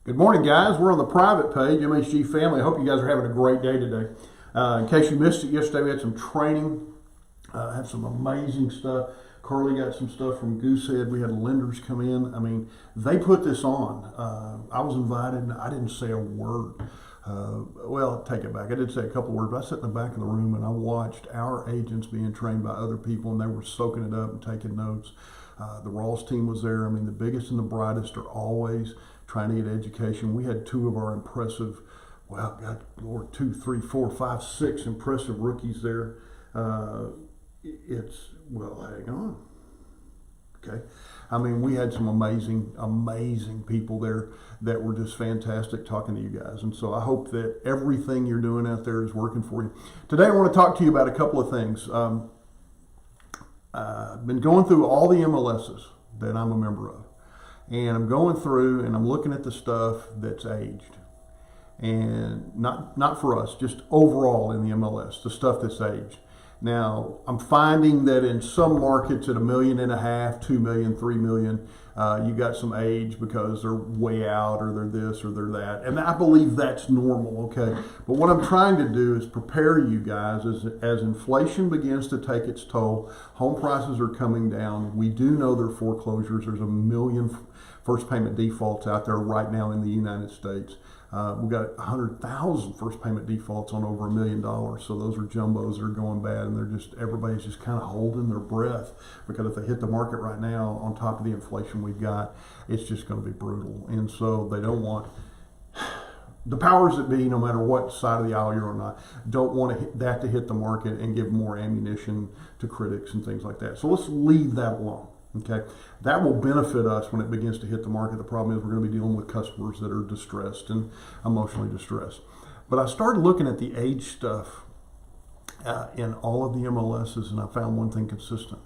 Good morning, guys. We're on the private page, MHG Family. I hope you guys are having a great day today. In case you missed it yesterday, we had some training, had some amazing stuff. Carly got some stuff from Goosehead. We had lenders come in. I mean, they put this on. I was invited, and I didn't say a word. Well, take it back. I did say a couple words, but I sat in the back of the room and I watched our agents being trained by other people, and they were soaking it up and taking notes. The Ross team was there. I mean, the biggest and the brightest are always trying to get education. We had two of our impressive, well, God, Lord, 2, 3, 4, 5, 6 impressive rookies there. Well, hang on. Okay. I mean, we had some amazing people there that were just fantastic talking to you guys. And so I hope that everything you're doing out there is working for you. Today, I want to talk to you about a couple of things. I've been going through all the MLSs that I'm a member of. And I'm going through and I'm looking at the stuff that's aged. And not for us, just overall in the MLS, the stuff that's aged. Now, I'm finding that in some markets at $1.5 million, $2 million, $3 million, you got some age because they're way out or they're this or they're that. And I believe that's normal, okay? But what I'm trying to do is prepare you guys as inflation begins to take its toll, home prices are coming down. We do know there are foreclosures. There's 1 million first payment defaults out there right now in the United States. We've got 100,000 first payment defaults on over $1 million. So those are jumbos that are going bad, and everybody's just kind of holding their breath because if they hit the market right now on top of the inflation we've got, it's just going to be brutal. And so they don't want the powers that be, no matter what side of the aisle you're on, not, don't want that to hit the market and give more ammunition to critics and things like that. So let's leave that alone. Okay, that will benefit us when it begins to hit the market. The problem is we're going to be dealing with customers that are distressed and emotionally distressed. But I started looking at the age stuff in all of the MLSs, and I found one thing consistent.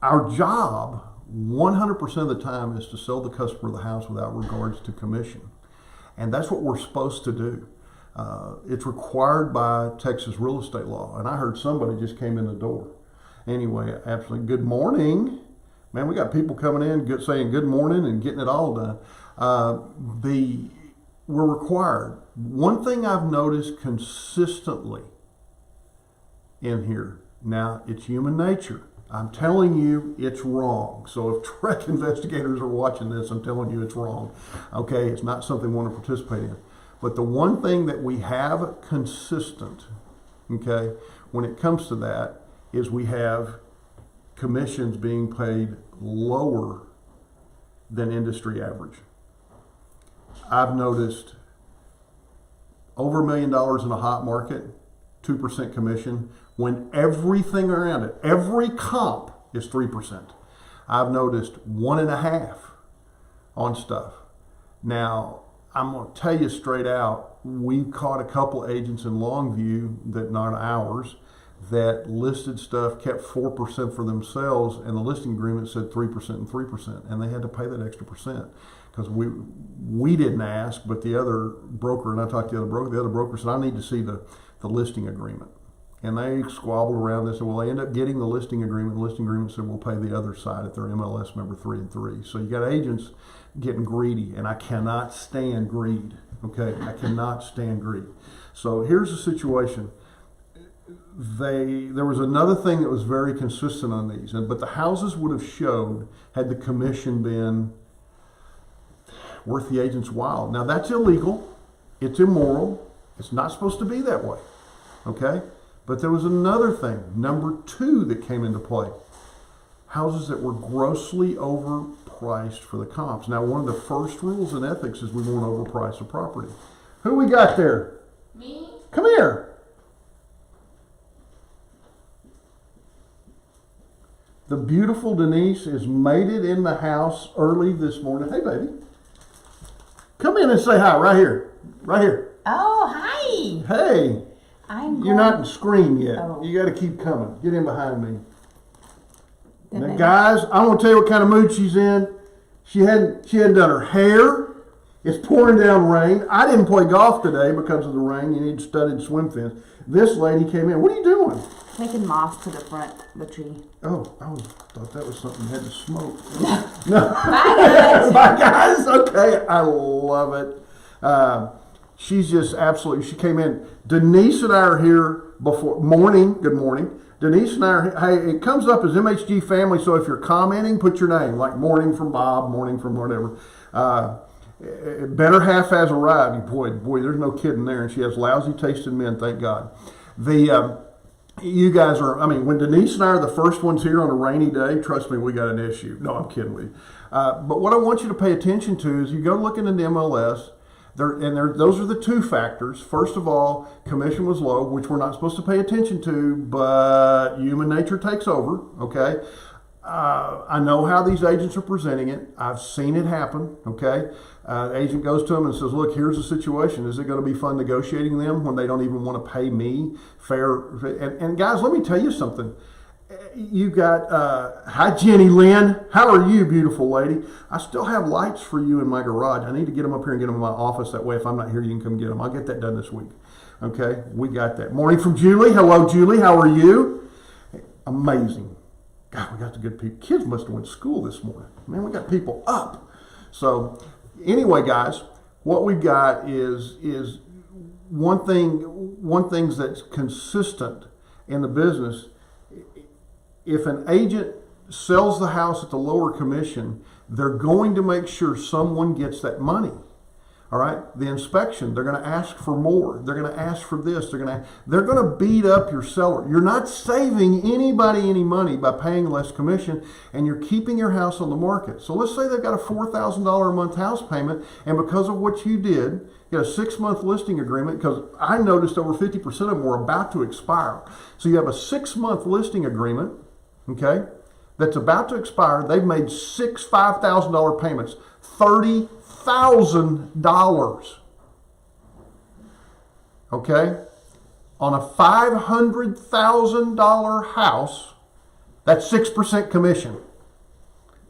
Our job, 100% of the time, is to sell the customer the house without regards to commission. And that's what we're supposed to do. It's required by Texas real estate law. And I heard somebody just came in the door. Anyway, absolutely. Good morning. Man, we got people coming in saying good morning and getting it all done. We're required. One thing I've noticed consistently in here, now it's human nature. I'm telling you it's wrong. So if TREC investigators are watching this, I'm telling you it's wrong. Okay, it's not something we want to participate in. But the one thing that we have consistent, okay, when it comes to that, is we have commissions being paid lower than industry average. I've noticed over $1 million in a hot market, 2% commission, when everything around it, every comp is 3%. I've noticed 1.5% on stuff. Now, I'm going to tell you straight out, we caught a couple agents in Longview that not ours, that listed stuff, kept 4% for themselves, and the listing agreement said 3% and 3%, and they had to pay that extra percent because we didn't ask, but the other broker, and I talked to the other broker said, I need to see the listing agreement. And they squabbled around this, and well, they end up getting the listing agreement. The listing agreement said we'll pay the other side if they're MLS member 3 and 3. So you got agents getting greedy, and I cannot stand greed. Okay, I cannot stand greed. So here's the situation. There was another thing that was very consistent on these, but the houses would have showed had the commission been worth the agent's while. Now that's illegal, it's immoral, it's not supposed to be that way, okay? But there was another thing, number 2, that came into play. Houses that were grossly overpriced for the comps. Now one of the first rules in ethics is we won't overprice a property. Who we got there? Me? Come here. The beautiful Denise is mated in the house early this morning. Hey, baby. Come in and say hi right here. Right here. Oh, hi. Hey. You're not in screen yet. Oh. You got to keep coming. Get in behind me. Now, guys, I want to tell you what kind of mood she's in. She hadn't done her hair. It's pouring down rain. I didn't play golf today because of the rain. You need studded swim fins. This lady came in. What are you doing? taking moss to the front of the tree. Oh, I thought that was something you had to smoke. Bye, guys. Bye, guys. Okay, I love it. She's just absolutely. She came in. Denise and I are here before morning. Good morning. Denise and I are. Hey, it comes up as MHG family. So if you're commenting, put your name, like morning from Bob, morning from whatever. Better half has arrived. Boy, there's no kidding there. And she has lousy taste in men. Thank God. You guys are, I mean, when Denise and I are the first ones here on a rainy day, trust me, we got an issue. No, I'm kidding with you. But what I want you to pay attention to is you go looking in the MLS, those are the two factors. First of all, commission was low, which we're not supposed to pay attention to, but human nature takes over, okay? I know how these agents are presenting it. I've seen it happen, okay? The agent goes to them and says, look, here's the situation. Is it going to be fun negotiating them when they don't even want to pay me fair? And guys, let me tell you something. You got, hi Jenny Lynn. How are you, beautiful lady? I still have lights for you in my garage. I need to get them up here and get them in my office. That way, if I'm not here, you can come get them. I'll get that done this week. Okay, we got that. Morning from Julie. Hello, Julie. How are you? Amazing. God, we got the good people. Kids must have went to school this morning. Man, we got people up. So anyway, guys, what we got is one thing that's consistent in the business. If an agent sells the house at the lower commission, they're going to make sure someone gets that money. All right, the inspection, they're going to ask for more. They're going to ask for this. They're going to beat up your seller. You're not saving anybody any money by paying less commission, and you're keeping your house on the market. So let's say they've got a $4,000 a month house payment, and because of what you did, you got a 6-month listing agreement, because I noticed over 50% of them were about to expire. So you have a 6-month listing agreement, okay, that's about to expire. They've made 6 $5,000 payments, $30,000. Okay, on a $500,000 house, that's 6% commission.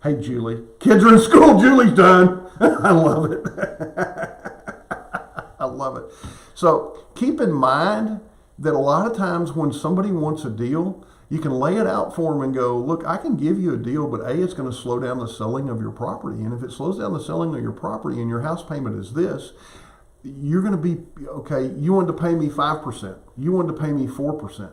Hey, Julie, kids are in school. Julie's done. I love it. I love it. So keep in mind that a lot of times when somebody wants a deal, you can lay it out for them and go, look, I can give you a deal, but A, it's going to slow down the selling of your property. And if it slows down the selling of your property and your house payment is this, you're going to be, okay, you wanted to pay me 5%. You wanted to pay me 4%.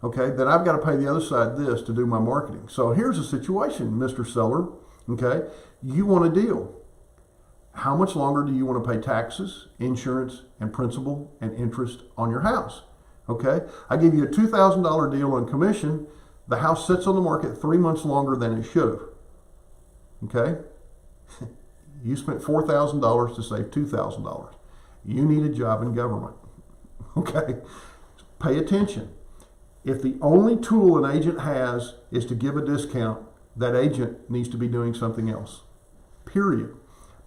Okay, then I've got to pay the other side this to do my marketing. So here's the situation, Mr. Seller. Okay, you want a deal. How much longer do you want to pay taxes, insurance, and principal and interest on your house? Okay, I give you a $2,000 deal on commission. The house sits on the market 3 months longer than it should have. Okay, you spent $4,000 to save $2,000. You need a job in government. Okay, pay attention. If the only tool an agent has is to give a discount, that agent needs to be doing something else. Period.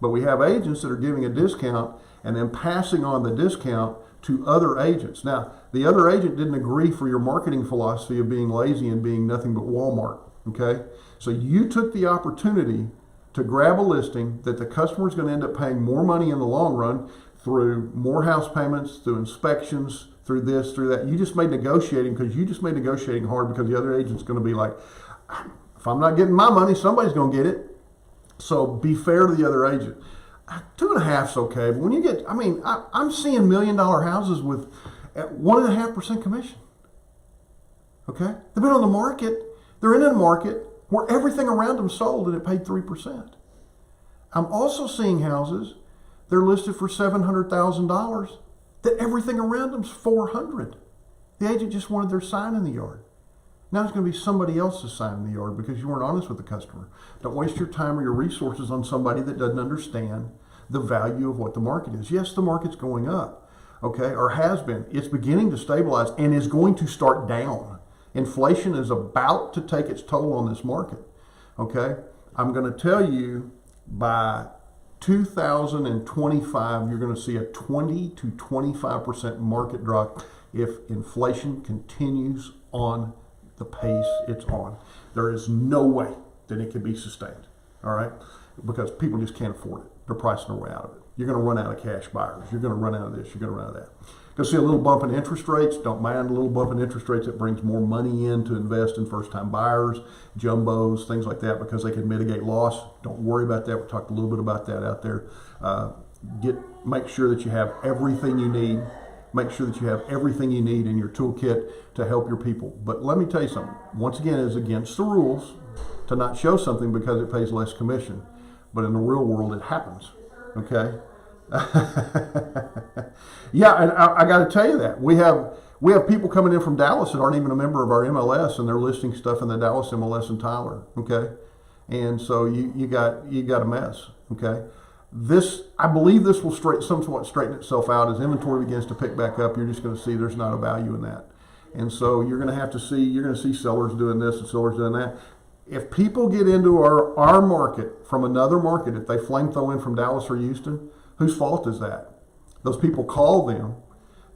But we have agents that are giving a discount and then passing on the discount to other agents. Now, the other agent didn't agree for your marketing philosophy of being lazy and being nothing but Walmart, okay? So you took the opportunity to grab a listing that the customer is going to end up paying more money in the long run through more house payments, through inspections, through this, through that. You just made negotiating hard because the other agent's going to be like, if I'm not getting my money, somebody's going to get it. So be fair to the other agent. 2.5's okay, but when you get, I'm seeing $1 million houses with 1.5% commission. Okay? They've been on the market. They're in a market where everything around them sold and it paid 3%. I'm also seeing houses, they're listed for $700,000, that everything around them's $400,000. The agent just wanted their sign in the yard. Now it's going to be somebody else's sign in the yard because you weren't honest with the customer. Don't waste your time or your resources on somebody that doesn't understand the value of what the market is. Yes, the market's going up, okay, or has been. It's beginning to stabilize and is going to start down. Inflation is about to take its toll on this market, okay? I'm going to tell you by 2025, you're going to see a 20 to 25% market drop if inflation continues on the pace it's on. There is no way that it can be sustained, all right? Because people just can't afford it. They're pricing their way out of it. You're going to run out of cash buyers. You're going to run out of this. You're going to run out of that. Go see a little bump in interest rates. Don't mind a little bump in interest rates. It brings more money in to invest in first-time buyers, jumbos, things like that, because they can mitigate loss. Don't worry about that. We talked a little bit about that out there. Make sure that you have everything you need. Make sure that you have everything you need in your toolkit to help your people. But let me tell you something. Once again, it is against the rules to not show something because it pays less commission. But in the real world, it happens. Okay? Yeah, and I got to tell you that we have people coming in from Dallas that aren't even a member of our MLS, and they're listing stuff in the Dallas MLS in Tyler. Okay, and so you got a mess. Okay, I believe this will somewhat straighten itself out as inventory begins to pick back up. You're just going to see there's not a value in that, and so you're going to see sellers doing this and sellers doing that. If people get into our market from another market, if they flame throw in from Dallas or Houston, whose fault is that? Those people call them.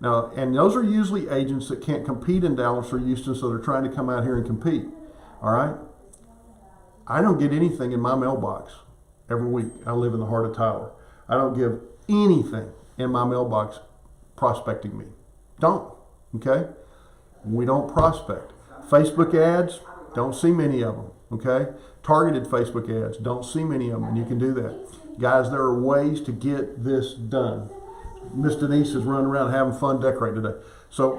Now, and those are usually agents that can't compete in Dallas or Houston, so they're trying to come out here and compete. All right? I don't get anything in my mailbox every week. I live in the heart of Tyler. I don't give anything in my mailbox prospecting me. Don't. Okay? We don't prospect. Facebook ads, don't see many of them. Okay? Targeted Facebook ads, don't see many of them, and you can do that. Guys, there are ways to get this done. Miss Denise is running around having fun decorating today. So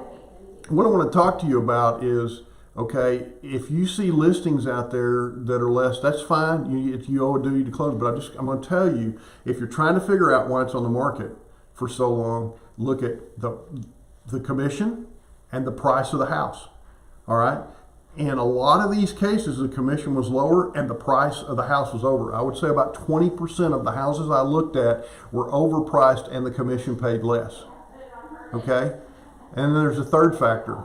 what I want to talk to you about is, okay, if you see listings out there that are less, that's fine. You owe a duty to close. But I'm going to tell you, if you're trying to figure out why it's on the market for so long, look at the commission and the price of the house. All right? In a lot of these cases, the commission was lower and the price of the house was over. I would say about 20% of the houses I looked at were overpriced and the commission paid less. Okay? And then there's a third factor.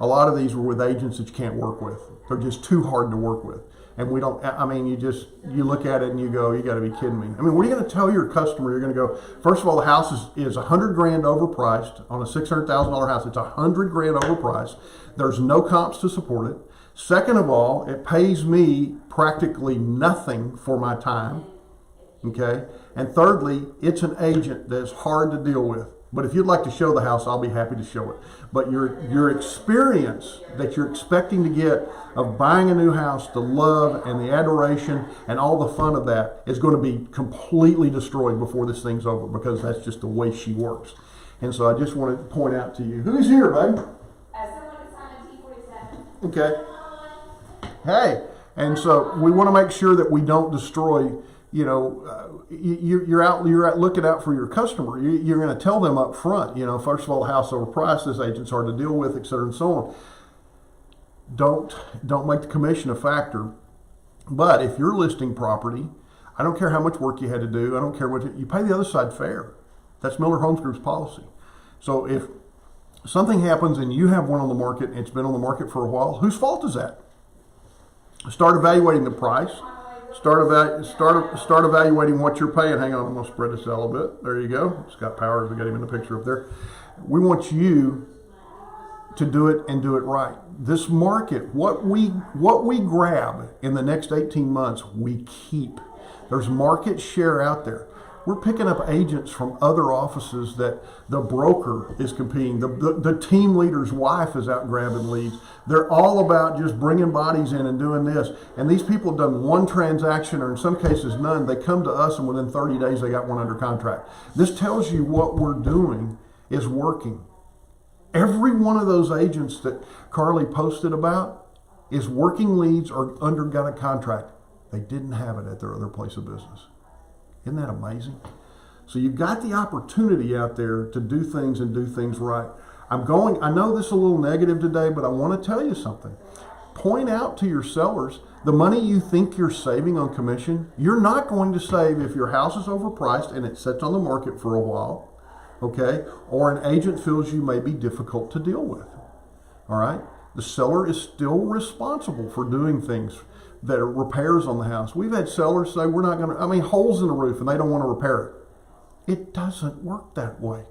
A lot of these were with agents that you can't work with. They're just too hard to work with. And you look at it and you go, you got to be kidding me. I mean, what are you going to tell your customer? You're going to go, first of all, the house is $100,000 overpriced on a $600,000 house. It's $100,000 overpriced. There's no comps to support it. Second of all, it pays me practically nothing for my time. Okay. And thirdly, it's an agent that's hard to deal with. But if you'd like to show the house, I'll be happy to show it. But your experience that you're expecting to get of buying a new house, the love and the adoration and all the fun of that is going to be completely destroyed before this thing's over, because that's just the way she works. And so I just want to point out to you, who's here, babe? Someone assigned T47. Okay. Hey, and so we want to make sure that we don't destroy. You're out looking out for your customer. You're going to tell them up front. First of all, the house overpriced. This agent's hard to deal with, et cetera, and so on. Don't make the commission a factor. But if you're listing property, I don't care how much work you had to do. I don't care what you pay the other side fair. That's Miller Homes Group's policy. So if something happens and you have one on the market and it's been on the market for a while, whose fault is that? Start evaluating the price. Start evaluating what you're paying. Hang on, I'm going to spread this out a little bit. There you go. Scott Powers, we got him in the picture up there. We want you to do it and do it right. This market, what we grab in the next 18 months, we keep. There's market share out there. We're picking up agents from other offices that the broker is competing. The team leader's wife is out grabbing leads. They're all about just bringing bodies in and doing this. And these people have done one transaction, or in some cases none. They come to us and within 30 days they got one under contract. This tells you what we're doing is working. Every one of those agents that Carly posted about is working leads or got a contract. They didn't have it at their other place of business. Isn't that amazing? So you've got the opportunity out there to do things and do things right. I know this is a little negative today, but I want to tell you something. Point out to your sellers the money you think you're saving on commission, you're not going to save if your house is overpriced and it sits on the market for a while, okay? Or an agent feels you may be difficult to deal with, all right? The seller is still responsible for doing things that are repairs on the house. We've had sellers say we're not going to, holes in the roof, and they don't want to repair it. It doesn't work that way.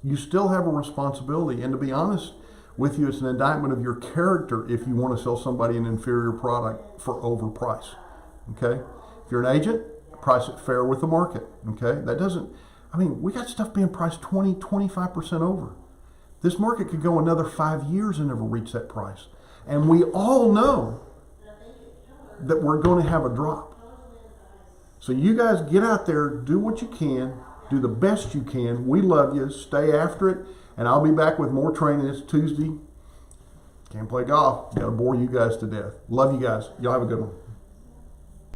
You still have a responsibility, and to be honest with you, it's an indictment of your character if you want to sell somebody an inferior product for overprice. Okay? If you're an agent, price it fair with the market. Okay? That doesn't, I mean, we got stuff being priced 20, 25% over. This market could go another 5 years and never reach that price. And we all know that we're going to have a drop. So you guys get out there, do what you can, do the best you can. We love you. Stay after it. And I'll be back with more training this Tuesday. Can't play golf. Got to bore you guys to death. Love you guys. Y'all have a good one.